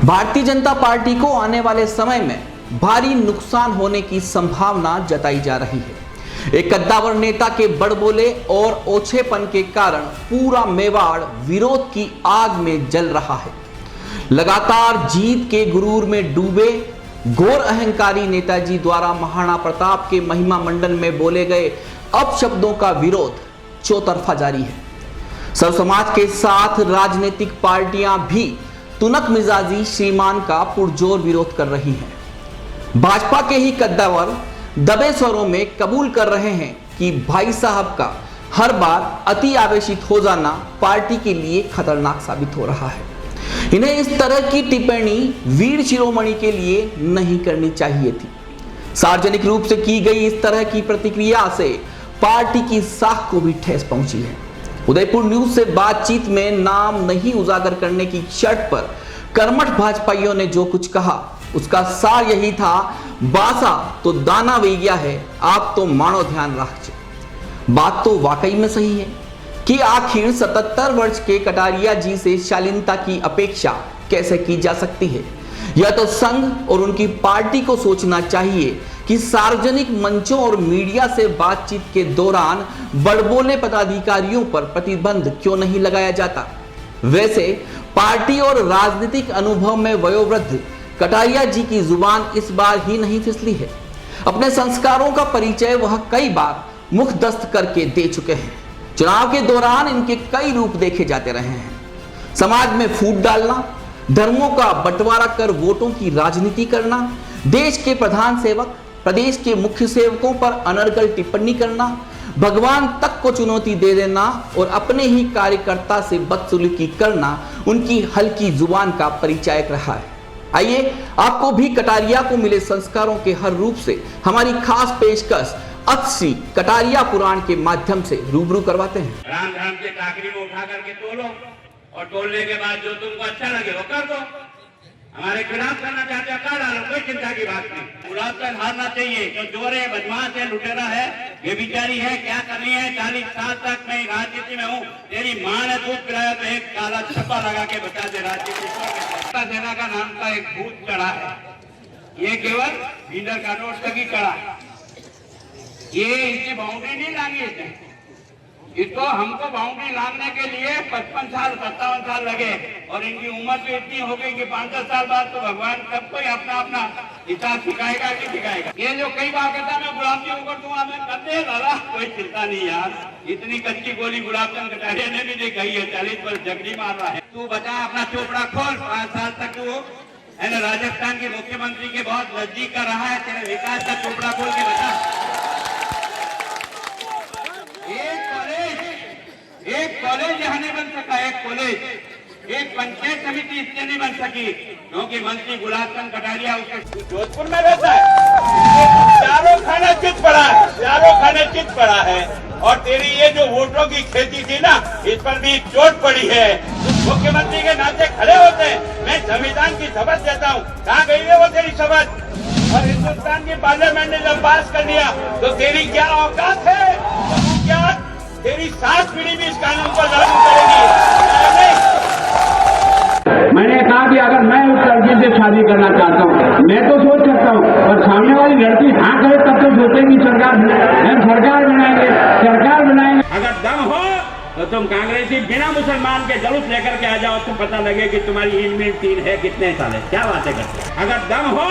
Bharatiya Janata party को आने वाले समय में भारी नुकसान होने की संभावना जताई जा रही है। एक कद्दावर नेता के बड़बोले और ओछेपन के कारण पूरा मेवाड़ विरोध की आग में जल रहा है। लगातार जीत के गुरूर में डूबे घोर अहंकारी नेताजी द्वारा महाराणा प्रताप के महिमा मंडन में बोले गए अपशब्दों का विरोध चौतरफा जारी है। सर्व समाज के साथ राजनीतिक पार्टियां भी तुनक मिजाजी श्रीमान का पुरजोर विरोध कर रही हैं। भाजपा के ही कद्दावर दबे स्वरों में कबूल कर रहे हैं कि भाई साहब का हर बार अति आवेशित हो जाना पार्टी के लिए खतरनाक साबित हो रहा है। इन्हें इस तरह की टिप्पणी वीर शिरोमणि के लिए नहीं करनी चाहिए थी। सार्वजनिक रूप से की गई इस तरह की प्रतिक्रिया से पार्टी की साख को भी ठेस पहुंची है। उदयपुर न्यूज से बातचीत में नाम नहीं उजागर करने की शर्त पर कर्मठ भाजपाइयों ने जो कुछ कहा उसका सार यही था, बासा तो दाना वे गया है, आप तो मानो ध्यान रखिए। बात तो वाकई में सही है कि आखिर 77 वर्ष के कटारिया जी से शालीनता की अपेक्षा कैसे की जा सकती है। यह तो संघ और उनकी पार्टी को सोचना चाहिए कि सार्वजनिक मंचों और मीडिया से बातचीत के दौरान बड़बोले पदाधिकारियों पर प्रतिबंध क्यों नहीं लगाया जाता। वैसे पार्टी और राजनीतिक अनुभव में वयोवृद्ध कटारिया जी की जुबान इस बार ही नहीं फिसली है। अपने संस्कारों का परिचय वह कई बार मुखदस्त करके दे चुके हैं। चुनाव के दौरान इनके कई रूप देखे जाते रहे हैं। समाज में फूट डालना, धर्मों का बंटवारा कर वोटों की राजनीति करना, देश के प्रधान सेवक प्रदेश के मुख्य सेवकों पर अनर्गल टिप्पणी करना, भगवान तक को चुनौती दे देना और अपने ही कार्यकर्ता से बदसलूकी करना उनकी हल्की जुबान का परिचायक रहा है। आइए आपको भी कटारिया को मिले संस्कारों के हर रूप से हमारी खास पेशकश अक्षी कटारिया पुराण के माध्यम से रूबरू करवाते हैं। राम धाम के टाकरी में उठा करके तोलो और तोलने के बाद जो तुमको अच्छा लगे वो कर दो। हमारे खिलाफ करना चाहते हो कर डालो, कोई चिंता की बात नहीं। गुलाब का हारना चाहिए, जो चोर है, बदमाश है, लुटेरा है, ये बिचारी है, क्या करनी है। 40 साल तक मैं राजनीति में हूँ, तेरी माँ ने दूध पिलाया तो एक काला छप्पा लगा के बचा दे। राजनीति सेना का नाम का एक भूत चढ़ा है, ये केवल लीडर का नोट तक ही चढ़ा है। ये इसकी बाउंड्री नहीं लांगी इसने। इसको हमको बाउंड्री लांगने के लिए 55 साल 57 साल लगे और इनकी उम्र तो इतनी हो गई कि 5-10 साल बाद तो भगवान सबको अपना अपना हिसाब सिखाएगा कि सिखाएगा। ये जो कई बार कहता मैं गुलाब जी ऊपर दूंगा, मैं करते दादा कोई चिंता नहीं यार। इतनी कच्ची गोली गुलाब चंद कटारिया ने भी दिखाई है। 40 वर्ष जगड़ी मार रहा है। तू बता अपना चोपड़ा खोल। 5 साल तक तू है ना राजस्थान के मुख्यमंत्री के बहुत नजदीक का रहा है। तेरे विकास का चोपड़ा खोल के बता। एक कॉलेज यहाँ नहीं बन सका, एक कॉलेज, एक पंचायत समिति इसलिए नहीं बन सकी क्योंकि मंत्री गुलाब चंद कटारिया उसके जोधपुर में रहता है। चारों खाने चित पड़ा है, चारों खाने चित पड़ा है। और तेरी ये जो वोटों की खेती थी ना, इस पर भी चोट पड़ी है। मुख्यमंत्री के नाते खड़े होते, मैं संविधान की शपथ देता हूँ। कहाँ गई है वो तेरी शपथ? और हिंदुस्तान की पार्लियामेंट ने जब पास कर लिया तो तेरी क्या औकात है? क्या तेरी 7 पीढ़ी भी इस कानून को लागू करेगी? मैंने कहा कि अगर मैं उस लड़की से शादी करना चाहता हूँ, मैं तो सोच सकता हूँ, और सामने वाली लड़की हाँ करे तब तो सोचेगी सरकार हम सरकार बनाएंगे, सरकार बनाएंगे। अगर दम हो तो तुम कांग्रेसी बिना मुसलमान के जुलूस लेकर के आ जाओ तो पता लगे कि तुम्हारी इनमें 3 है, कितने साल है, क्या बातें करते। अगर दम हो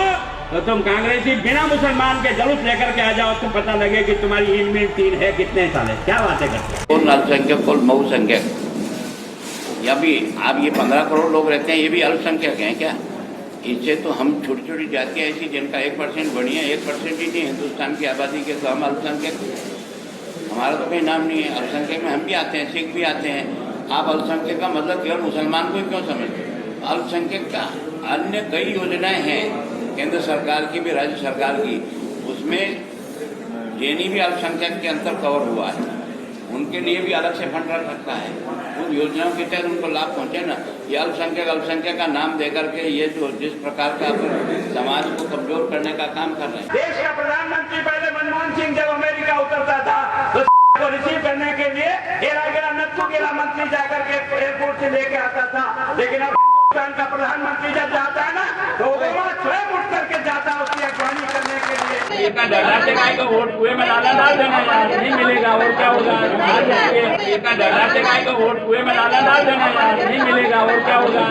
तो तुम कांग्रेसी बिना मुसलमान के जुलूस लेकर के आ जाओ तो पता लगे कि तुम्हारी इनमें 3 है, कितने साल है, क्या बातें करते। कौन अल्पसंख्यक कौन बहुसंख्यक, या भी आप ये 15 करोड़ लोग रहते हैं, ये भी अल्पसंख्यक हैं क्या? इससे तो हम छोटी छोटी जातियाँ ऐसी जिनका 1% बढ़िया 1% ही नहीं हिंदुस्तान की आबादी के, तो हम अल्पसंख्यक, हमारा तो कोई नाम नहीं है। अल्पसंख्यक में हम भी आते हैं, सिख भी आते हैं। आप अल्पसंख्यक का मतलब केवल मुसलमान को ही क्यों समझते? अल्पसंख्यक का अन्य कई योजनाएं हैं केंद्र सरकार की भी, राज्य सरकार की, उसमें जैनी भी अल्पसंख्यक के अंतर कवर हुआ है। उनके लिए भी अलग से फंड रख सकता है। उन योजनाओं के तहत उनको लाभ पहुंचे ना। ये अल्पसंख्यक का नाम देकर के ये जो जिस प्रकार का समाज को कमजोर करने का काम कर रहे हैं। देश का प्रधानमंत्री पहले मनमोहन सिंह जब अमेरिका उतरता था तो को रिसीव करने के लिए नत्थू गेला मंत्री जाकर के एयरपोर्ट से लेके आता था, लेकिन अब का प्रधानमंत्री जब जाता है ना तो ओबामा स्वयं उठ करके जाता है उसकी अगवानी करने के लिए। इतना डराते गाय को वोट कुएं में डाला डाल देना यार, नहीं मिलेगा और क्या होगा। इतना डराते गाय को वोट कुएं में डाला डाल देना यार, नहीं मिलेगा और क्या होगा।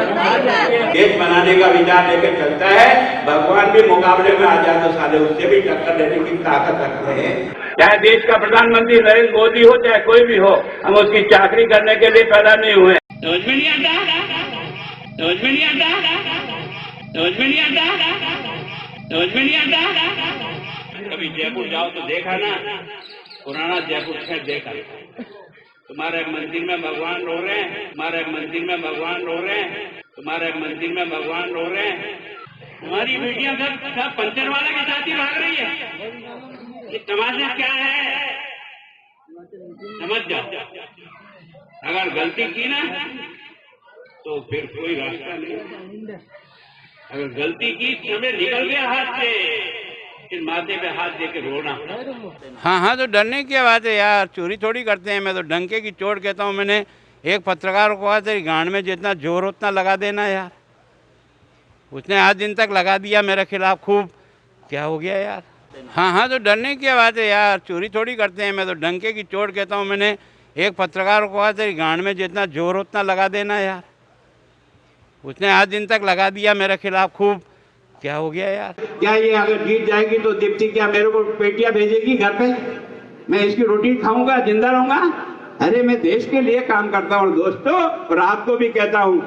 देश बनाने का विचार लेकर चलता है, भगवान भी मुकाबले में आ जाए तो साले उससे भी टक्कर देने की ताकत रखते हैं। चाहे देश का प्रधानमंत्री नरेंद्र मोदी हो चाहे कोई भी हो, हम उसकी चाकरी करने के लिए पैदा नहीं हुए। समझ में नहीं आता, समझ में नहीं आता, समझ में नहीं आता, समझ में नहीं आता। कभी जयपुर जाओ तो देखा ना, पुराना जयपुर शहर देखा। तुम्हारे मंदिर में भगवान रो रहे हैं, तुम्हारे मंदिर में भगवान रो रहे हैं, तुम्हारे मंदिर में भगवान रो रहे हैं। हमारी बेटियां सब पंचर वाला के साथ ही भाग रही है। ये तमाशा क्या है, समझ जाओ। अगर गलती की ना तो फिर कोई रास्ता नहीं। अगर गलती की समय निकल गया हाथ से, फिर माथे पे हाथ देके रोना। हाँ, तो डरने की बात है यार, चोरी थोड़ी करते हैं। मैं तो डंके की चोट कहता हूँ। मैंने एक पत्रकार को कहा तेरी गांड में जितना जोर उतना लगा देना यार। उसने 8 दिन तक लगा दिया मेरे खिलाफ खूब। क्या हो गया यार। हाँ, तो डरने की बात है यार, चोरी थोड़ी करते हैं। मैं तो डंके की चोट कहता हूँ। मैंने एक पत्रकार को कहा तेरी गांड में जितना जोर उतना लगा देना यार। उसने 8 दिन तक लगा दिया मेरे खिलाफ खूब। क्या हो गया यार। क्या ये अगर जीत जाएगी तो दीप्ति क्या मेरे को पेटियां भेजेगी घर पे? मैं इसकी रोटी खाऊंगा, जिंदा रहूंगा? अरे मैं देश के लिए काम करता हूँ दोस्तों। और आपको भी कहता हूँ,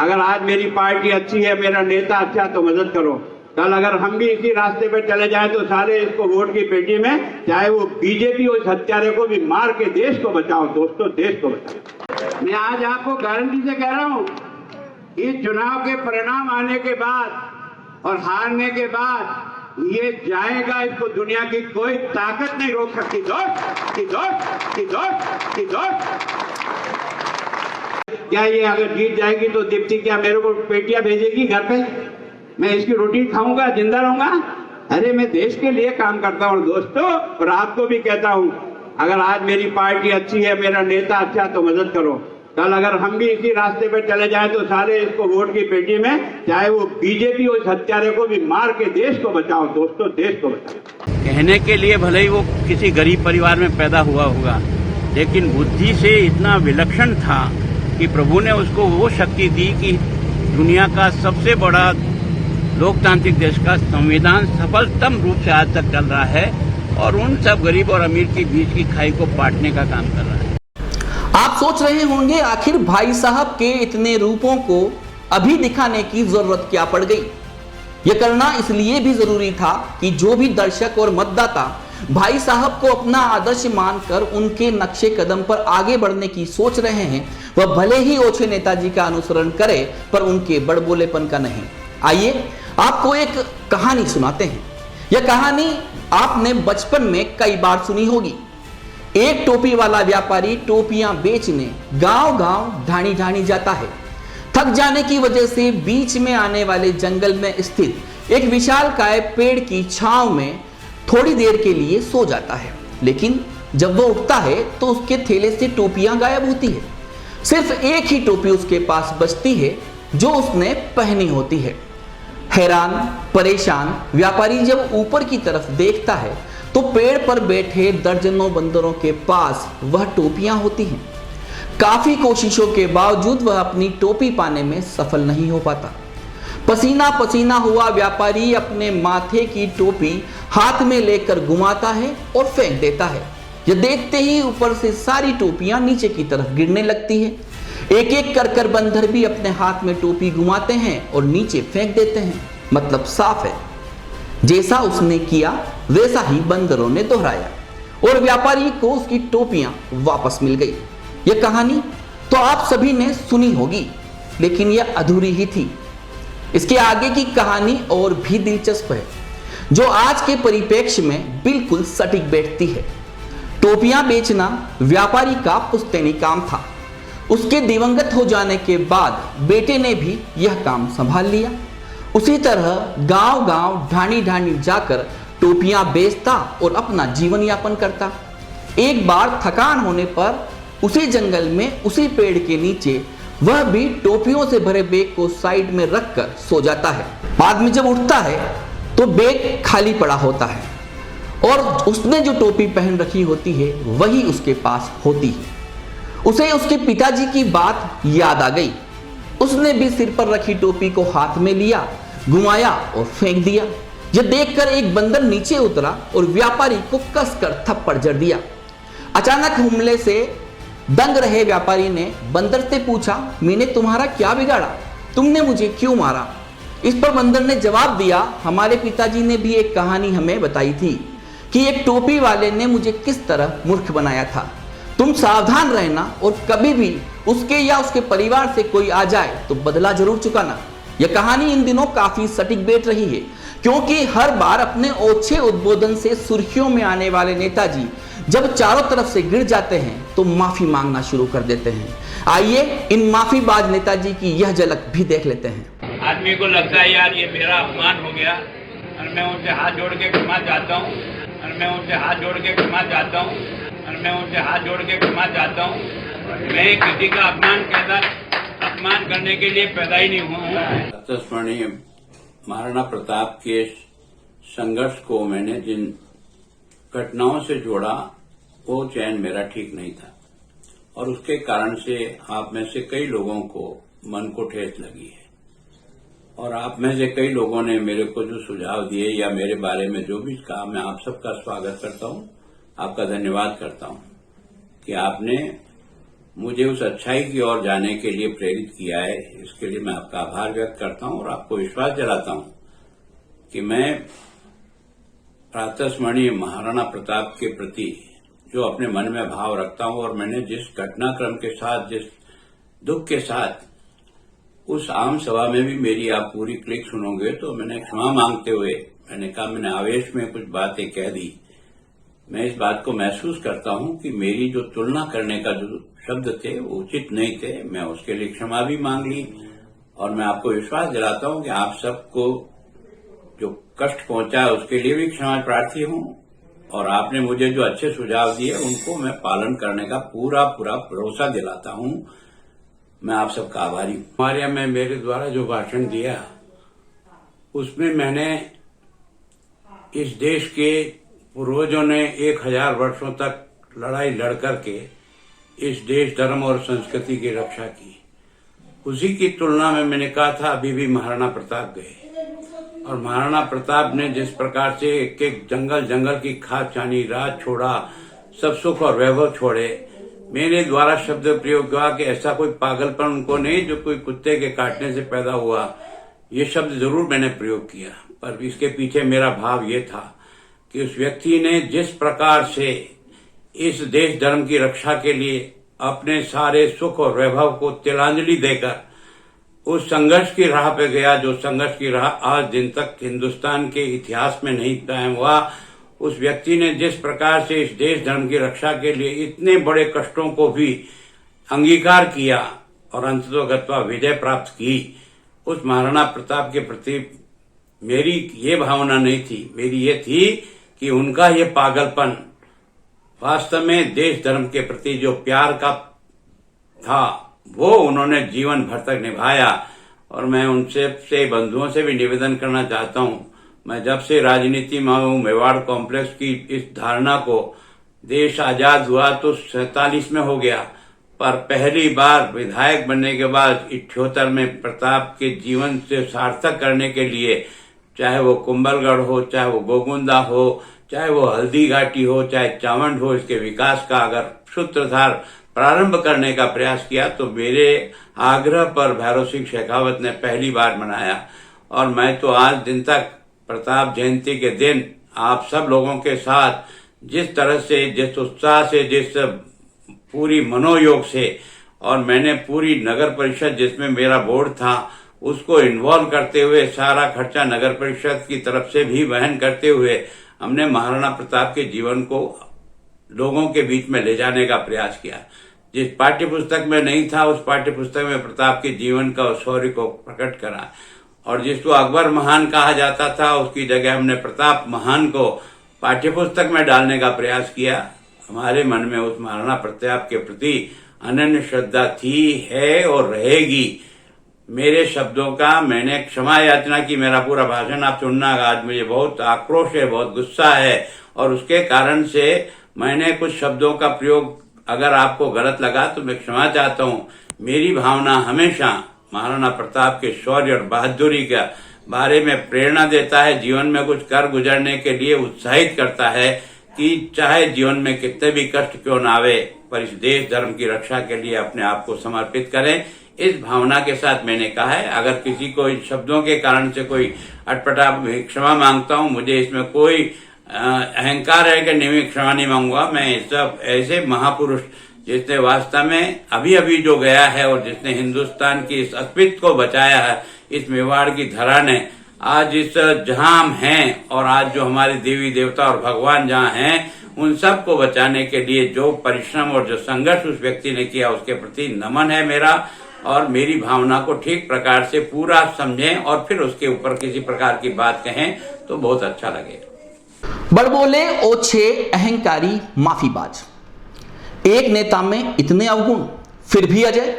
अगर आज मेरी पार्टी अच्छी है, मेरा नेता अच्छा, तो मदद करो। कल अगर हम भी इसी रास्ते पे चले जाएं तो सारे इसको वोट की पेटी में, चाहे वो बीजेपी हो, इस हत्यारे को भी मार के देश को बचाओ दोस्तों, देश को बचाओ। मैं आज आपको गारंटी से कह रहा हूँ, इस चुनाव के परिणाम आने के बाद और हारने के बाद ये जाएगा, इसको दुनिया की कोई ताकत नहीं रोक सकती दोस्त। क्या ये अगर जीत जाएगी तो दीप्ति क्या मेरे को पेटियां भेजेगी घर पे? मैं इसकी रोटी खाऊंगा, जिंदा रहूंगा? अरे मैं देश के लिए काम करता हूँ दोस्तों। और आपको भी कहता हूँ, अगर आज मेरी पार्टी अच्छी है, मेरा नेता अच्छा, तो मदद करो। कल अगर हम भी इसी रास्ते पे चले जाएं तो सारे इसको वोट की पेटी में, चाहे वो बीजेपी हो, इस हत्यारे को भी मार के देश को बचाओ दोस्तों, देश को बचाओ। कहने के लिए भले ही वो किसी गरीब परिवार में पैदा हुआ होगा, लेकिन बुद्धि से इतना विलक्षण था कि प्रभु ने उसको वो शक्ति दी कि दुनिया का सबसे बड़ा लोकतांत्रिक देश का संविधान सफलतम रूप से आज तक चल रहा है और उन सब गरीब और अमीर के बीच की खाई को बांटने का काम कर रहा है। आप सोच रहे होंगे आखिर भाई साहब के इतने रूपों को अभी दिखाने की जरूरत क्या पड़ गई। यह करना इसलिए भी जरूरी था कि जो भी दर्शक और मतदाता भाई साहब को अपना आदर्श मानकर उनके नक्शे कदम पर आगे बढ़ने की सोच रहे हैं, वह भले ही ओछे नेताजी का अनुसरण करे पर उनके बड़बोलेपन का नहीं। आइए आपको एक कहानी सुनाते हैं। यह कहानी आपने बचपन में कई बार सुनी होगी। एक टोपी वाला व्यापारी टोपियां बेचने गांव-गांव ढाणी जाता है। थक जाने की वजह से बीच में आने वाले जंगल में स्थित एक विशालकाय पेड़ की छांव में थोड़ी देर के लिए सो जाता है। लेकिन जब वो उठता है तो उसके थैले से टोपियां गायब होती है। सिर्फ एक ही टोपी उसके पास बचती है जो उसने पहनी होती है। हैरान परेशान व्यापारी जब ऊपर की तरफ देखता है तो पेड़ पर बैठे दर्जनों बंदरों के पास वह टोपियां होती हैं। काफी कोशिशों के बावजूद वह अपनी टोपी पाने में सफल नहीं हो पाता। पसीना पसीना हुआ व्यापारी अपने माथे की टोपी हाथ में लेकर घुमाता है और फेंक देता है। यह देखते ही ऊपर से सारी टोपियां नीचे की तरफ गिरने लगती है। एक एक कर बंदर भी अपने हाथ में टोपी घुमाते हैं और नीचे फेंक देते हैं। मतलब साफ है, जैसा उसने किया वैसा ही बंदरों ने दोहराया और व्यापारी को उसकी टोपियां वापस मिल गई। यह कहानी तो आप सभी ने सुनी होगी, लेकिन यह अधूरी ही थी। इसके आगे की कहानी और भी दिलचस्प है, जो आज के परिप्रेक्ष्य में बिल्कुल सटीक बैठती है। टोपियां बेचना व्यापारी का पुश्तैनी काम था। उसके दिवंगत हो जाने के बाद बेटे ने भी यह काम संभाल लिया। उसी तरह गांव-गांव ढाणी जाकर टोपियां बेचता और अपना जीवन यापन करता। एक बार थकान होने पर उसी जंगल में उसी पेड़ के नीचे वह भी टोपियों से भरे बैग को साइड में रखकर सो जाता है। आदमी जब उठता है तो बैग खाली पड़ा होता है और उसने जो टोपी पहन रखी होती है वही उसके पास होती है। उसे उसके पिताजी की बात याद आ गई। उसने भी सिर पर रखी टोपी को हाथ में लिया, घुमाया और फेंक दिया। यह देखकर एक बंदर नीचे उतरा और व्यापारी को कसकर थप्पड़ जड़ दिया। अचानक हमले से दंग रहे व्यापारी ने बंदर से पूछा, मैंने तुम्हारा क्या बिगाड़ा? तुमने मुझे क्यों मारा? इस पर बंदर ने जवाब दिया, हमारे पिताजी ने भी एक कहानी हमें बताई थी कि एक टोपी वाले ने मुझे किस तरह मूर्ख बनाया था। तुम सावधान रहना और कभी भी उसके या उसके परिवार से कोई आ जाए तो बदला जरूर चुकाना। यह कहानी इन दिनों काफी सटीक बैठ रही है, क्योंकि हर बार अपने ओछे उद्बोधन से सुर्खियों में आने वाले नेताजी जब चारों तरफ से गिर जाते हैं तो माफी मांगना शुरू कर देते हैं। आइए इन माफीबाज नेताजी की यह झलक भी देख लेते हैं। आदमी को लगता है यार ये मेरा अपमान हो गया और मैं उनसे हाथ जोड़ के क्षमा चाहता हूँ और मैं उनसे हाथ जोड़ के क्षमा चाहता हूँ और मैं उनसे हाथ जोड़ के क्षमा चाहता हूँ। मैं किसी का अपमान करने के लिए पैदा ही नहीं हुआ हूँ। स्मरणीय महाराणा प्रताप के संघर्ष को मैंने जिन घटनाओं से जोड़ा वो चयन मेरा ठीक नहीं था और उसके कारण से आप में से कई लोगों को मन को ठेस लगी है और आप में से कई लोगों ने मेरे को जो सुझाव दिए या मेरे बारे में जो भी कहा, मैं आप सबका स्वागत करता हूं, आपका धन्यवाद करता हूं कि आपने मुझे उस अच्छाई की ओर जाने के लिए प्रेरित किया है। इसके लिए मैं आपका आभार व्यक्त करता हूं और आपको विश्वास दिलाता हूं कि मैं प्रातस्मरणीय महाराणा प्रताप के प्रति जो अपने मन में भाव रखता हूं और मैंने जिस घटनाक्रम के साथ, जिस दुख के साथ उस आम सभा में भी मेरी आप पूरी क्लिक सुनोगे तो मैंने क्षमा मांगते हुए मैंने कहा, मैंने आवेश में कुछ बातें कह दी। मैं इस बात को महसूस करता हूं कि मेरी जो तुलना करने का जो शब्द थे वो उचित नहीं थे। मैं उसके लिए क्षमा भी मांग ली और मैं आपको विश्वास दिलाता हूं कि आप सबको जो कष्ट पहुंचा है उसके लिए भी क्षमा प्रार्थी हूं और आपने मुझे जो अच्छे सुझाव दिए उनको मैं पालन करने का पूरा भरोसा दिलाता हूं। मैं आप सबका आभारी हूं। हमारे यहाँ मेरे द्वारा जो भाषण दिया उसमें मैंने इस देश के पूर्वजों ने 1000 वर्षों तक लड़ाई लड़ करके इस देश, धर्म और संस्कृति की रक्षा की, उसी की तुलना में मैंने कहा था अभी भी महाराणा प्रताप गए और महाराणा प्रताप ने जिस प्रकार से एक एक जंगल की खाद छानी, राज छोड़ा, सब सुख और वैभव छोड़े। मेरे द्वारा शब्द प्रयोग हुआ कि ऐसा कोई पागलपन उनको नहीं जो कोई कुत्ते के काटने से पैदा हुआ। ये शब्द जरूर मैंने प्रयोग किया, पर इसके पीछे मेरा भाव ये था कि उस व्यक्ति ने जिस प्रकार से इस देश धर्म की रक्षा के लिए अपने सारे सुख और वैभव को तिलांजलि देकर उस संघर्ष की राह पे गया, जो संघर्ष की राह आज दिन तक हिंदुस्तान के इतिहास में नहीं कायम हुआ। उस व्यक्ति ने जिस प्रकार से इस देश धर्म की रक्षा के लिए इतने बड़े कष्टों को भी अंगीकार किया और अंततोगत्वा विजय प्राप्त की, उस महाराणा प्रताप के प्रति मेरी ये भावना नहीं थी। मेरी ये थी कि उनका ये पागलपन वास्तव में देश धर्म के प्रति जो प्यार का था वो उन्होंने जीवन भर तक निभाया। और मैं उनसे बंधुओं से भी निवेदन करना चाहता हूं, मैं जब से राजनीति में हूं, मेवाड़ कॉम्प्लेक्स की इस धारणा को, देश आजाद हुआ तो 47 में हो गया, पर पहली बार विधायक बनने के बाद 78 में प्रताप के जीवन से सार्थक करने के लिए, चाहे वो कुंभलगढ़ हो, चाहे वो गोगुंदा हो, चाहे वो हल्दी घाटी हो, चाहे चावंड हो, इसके विकास का अगर सूत्रधार प्रारंभ करने का प्रयास किया तो मेरे आग्रह पर भैरव सिंह शेखावत ने पहली बार मनाया। और मैं तो आज दिन तक प्रताप जयंती के दिन आप सब लोगों के साथ जिस तरह से, जिस उत्साह से, जिस पूरी मनोयोग से, और मैंने पूरी नगर परिषद जिसमें मेरा बोर्ड था उसको इन्वॉल्व करते हुए, सारा खर्चा नगर परिषद की तरफ से भी वहन करते हुए हमने महाराणा प्रताप के जीवन को लोगों के बीच में ले जाने का प्रयास किया। जिस पाठ्य पुस्तक में नहीं था उस पाठ्य पुस्तक में प्रताप के जीवन का शौर्य को प्रकट करा, और जिसको अकबर महान कहा जाता था उसकी जगह हमने प्रताप महान को पाठ्य पुस्तक में डालने का प्रयास किया। हमारे मन में उस महाराणा प्रताप के प्रति अनन्य श्रद्धा थी, है और रहेगी। मेरे शब्दों का मैंने क्षमा याचना की। मेरा पूरा भाषण आप सुनना, आज मुझे बहुत आक्रोश है, बहुत गुस्सा है और उसके कारण से मैंने कुछ शब्दों का प्रयोग अगर आपको गलत लगा तो मैं क्षमा चाहता हूँ। मेरी भावना हमेशा महाराणा प्रताप के शौर्य और बहादुरी का बारे में प्रेरणा देता है, जीवन में कुछ कर गुजरने के लिए उत्साहित करता है कि चाहे जीवन में कितने भी कष्ट क्यों ना आवे, पर इस देश धर्म की रक्षा के लिए अपने आप को समर्पित करें। इस भावना के साथ मैंने कहा है। अगर किसी को इन शब्दों के कारण से कोई अटपटा, क्षमा मांगता हूं। मुझे इसमें कोई अहंकार है कि नहीं, क्षमा नहीं मांगूंगा। मैं सब ऐसे महापुरुष जिसने वास्तव में अभी अभी जो गया है और जिसने हिंदुस्तान की इस अस्तित्व को बचाया है, इस मेवाड़ की धरा ने आज इस जहां हम हैं और आज जो हमारे देवी देवता और भगवान जहां हैं, उन सब को बचाने के लिए जो परिश्रम और जो संघर्ष उस व्यक्ति ने किया, उसके प्रति नमन है मेरा। और मेरी भावना को ठीक प्रकार से पूरा समझें और फिर उसके ऊपर किसी प्रकार की बात कहें तो बहुत अच्छा लगेगा। बड़बोले, ओछे, अहंकारी, माफीबाज, एक नेता में इतने अवगुण फिर भी अजय,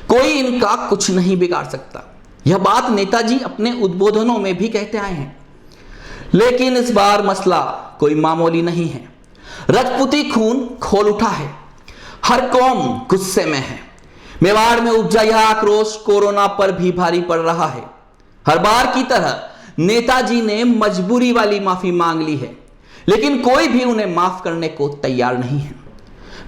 कोई इनका कुछ नहीं बिगाड़ सकता। यह बात नेताजी अपने उद्बोधनों में भी कहते आए हैं। लेकिन इस बार मसला कोई मामूली नहीं है। रजपूती खून खोल उठा है, हर कौम गुस्से में है। मेवाड़ में उपजा यह आक्रोश कोरोना पर भी भारी पड़ रहा है। हर बार की तरह नेताजी ने मजबूरी वाली माफी मांग ली है, लेकिन कोई भी उन्हें माफ करने को तैयार नहीं है।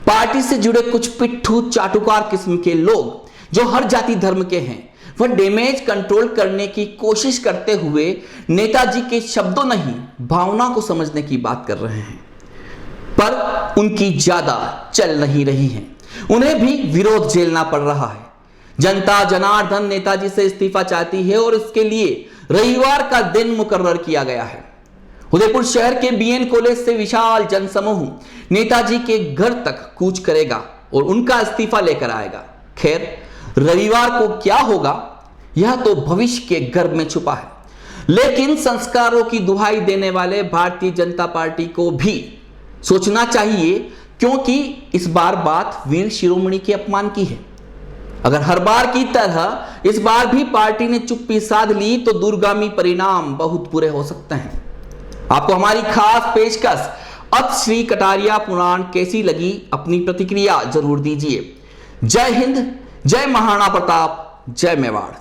पार्टी से जुड़े कुछ पिट्ठू चाटुकार किस्म के लोग जो हर जाति धर्म के हैं, वह डैमेज कंट्रोल करने की कोशिश करते हुए नेताजी के शब्दों नहीं, भावना को समझने की बात कर रहे हैं, पर उनकी ज्यादा चल नहीं रही है। उन्हें भी विरोध झेलना पड़ रहा है। जनता जनार्दन नेताजी से इस्तीफा चाहती है और इसके लिए रविवार का दिन मुकर्रर किया गया है। उदयपुर शहर के बीएन कॉलेज से विशाल जनसमूह नेताजी के घर तक कूच करेगा और उनका इस्तीफा लेकर आएगा। खैर, रविवार को क्या होगा यह तो भविष्य के गर्भ में छुपा है, लेकिन संस्कारों की दुहाई देने वाले भारतीय जनता पार्टी को भी सोचना चाहिए, क्योंकि इस बार बात वीर शिरोमणि के अपमान की है। अगर हर बार की तरह इस बार भी पार्टी ने चुप्पी साध ली तो दूरगामी परिणाम बहुत बुरे हो सकते हैं। आपको हमारी खास पेशकश अब श्री कटारिया पुराण कैसी लगी, अपनी प्रतिक्रिया जरूर दीजिए। जय हिंद, जय महाराणा प्रताप, जय मेवाड़।